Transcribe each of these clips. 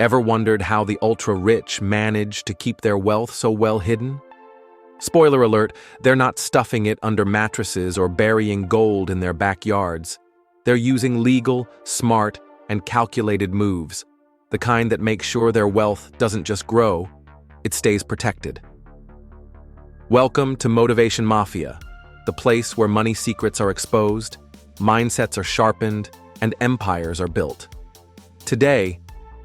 Ever wondered how the ultra-rich manage to keep their wealth so well hidden? Spoiler alert, they're not stuffing it under mattresses or burying gold in their backyards. They're using legal, smart, and calculated moves, the kind that make sure their wealth doesn't just grow, it stays protected. Welcome to Motivation Mafia, the place where money secrets are exposed, mindsets are sharpened, and empires are built. Today,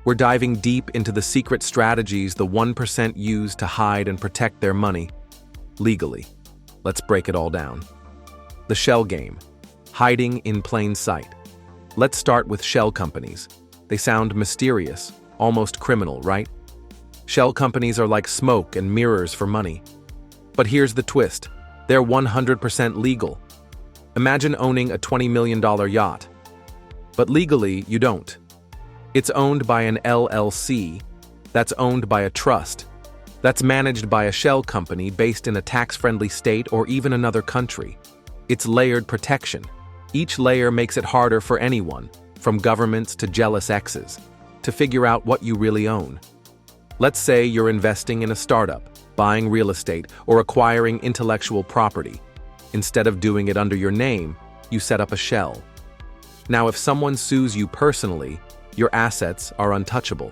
we're diving deep into the secret strategies the 1% use to hide and protect their money legally. Let's break it all down. The shell game, hiding in plain sight. Let's start with shell companies. They sound mysterious, almost criminal, right? Shell companies are like smoke and mirrors for money. But here's the twist. They're 100% legal. Imagine owning a $20 million yacht. But legally, you don't. It's owned by an LLC, that's owned by a trust, that's managed by a shell company based in a tax-friendly state or even another country. It's layered protection. Each layer makes it harder for anyone, from governments to jealous exes, to figure out what you really own. Let's say you're investing in a startup, buying real estate, or acquiring intellectual property. Instead of doing it under your name, you set up a shell. Now, if someone sues you personally, your assets are untouchable.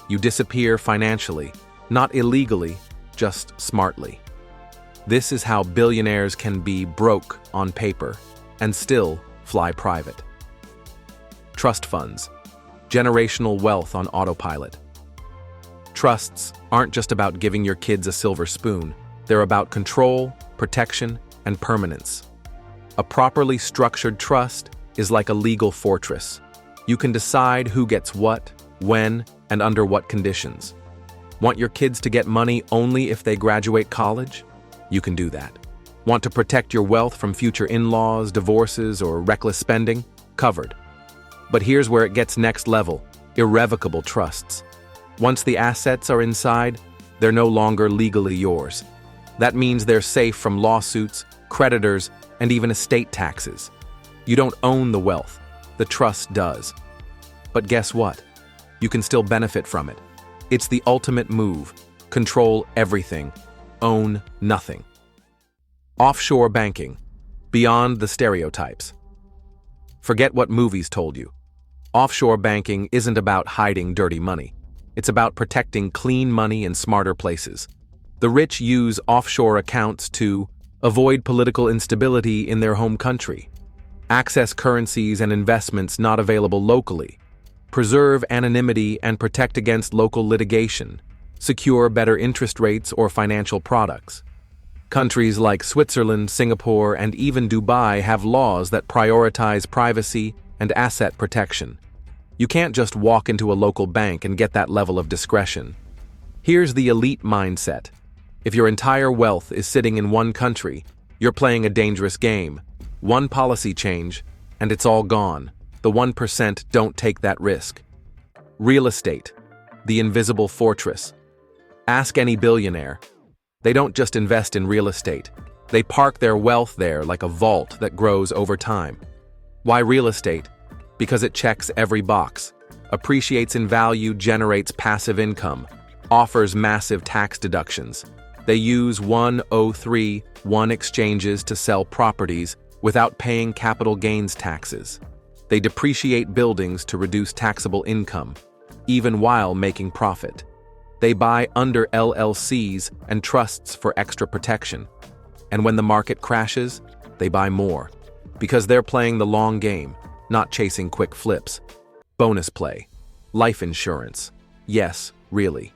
You disappear financially, not illegally, just smartly. This is how billionaires can be broke on paper and still fly private. Trust funds, generational wealth on autopilot. Trusts aren't just about giving your kids a silver spoon. They're about control, protection, and permanence. A properly structured trust is like a legal fortress. You can decide who gets what, when, and under what conditions. Want your kids to get money only if they graduate college? You can do that. Want to protect your wealth from future in-laws, divorces, or reckless spending? Covered. But here's where it gets next level: irrevocable trusts. Once the assets are inside, they're no longer legally yours. That means they're safe from lawsuits, creditors, and even estate taxes. You don't own the wealth, the trust does. But guess what? You can still benefit from it. It's the ultimate move. Control everything. Own nothing. Offshore banking. Beyond the stereotypes. Forget what movies told you. Offshore banking isn't about hiding dirty money. It's about protecting clean money in smarter places. The rich use offshore accounts to avoid political instability in their home country, access currencies and investments not available locally, preserve anonymity and protect against local litigation, secure better interest rates or financial products. Countries like Switzerland, Singapore, and even Dubai have laws that prioritize privacy and asset protection. You can't just walk into a local bank and get that level of discretion. Here's the elite mindset. If your entire wealth is sitting in one country, you're playing a dangerous game. One policy change, and it's all gone. The 1% don't take that risk. Real estate, the invisible fortress. Ask any billionaire. They don't just invest in real estate. They park their wealth there like a vault that grows over time. Why real estate? Because it checks every box, appreciates in value, generates passive income, offers massive tax deductions. They use 1031 exchanges to sell properties without paying capital gains taxes. They depreciate buildings to reduce taxable income, even while making profit. They buy under LLCs and trusts for extra protection. And when the market crashes, they buy more, because they're playing the long game, not chasing quick flips. Bonus play. Life insurance. Yes, really.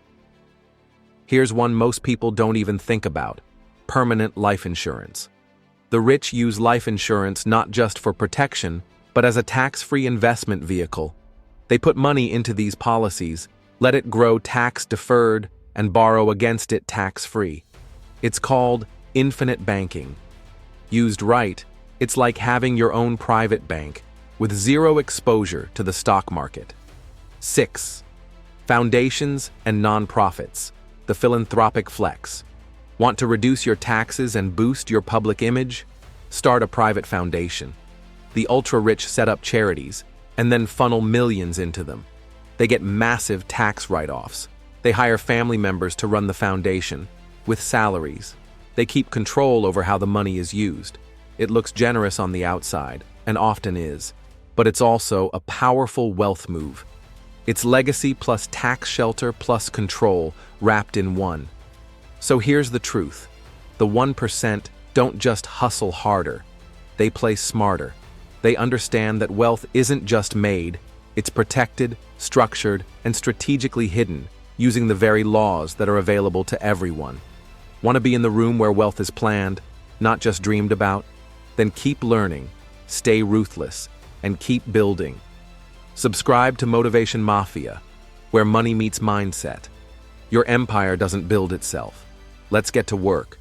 Here's one most people don't even think about: permanent life insurance. The rich use life insurance not just for protection, but as a tax-free investment vehicle. They put money into these policies, let it grow tax-deferred, and borrow against it tax-free. It's called infinite banking. Used right, it's like having your own private bank, with zero exposure to the stock market. 6. Foundations and nonprofits. The philanthropic flex. Want to reduce your taxes and boost your public image? Start a private foundation. The ultra-rich set up charities and then funnel millions into them. They get massive tax write-offs. They hire family members to run the foundation, with salaries. They keep control over how the money is used. It looks generous on the outside, and often is, but it's also a powerful wealth move. It's legacy plus tax shelter plus control wrapped in one. So here's the truth. The 1% don't just hustle harder. They play smarter. They understand that wealth isn't just made, it's protected, structured, and strategically hidden, using the very laws that are available to everyone. Want to be in the room where wealth is planned, not just dreamed about? Then keep learning, stay ruthless, and keep building. Subscribe to Motivation Mafia, where money meets mindset. Your empire doesn't build itself. Let's get to work.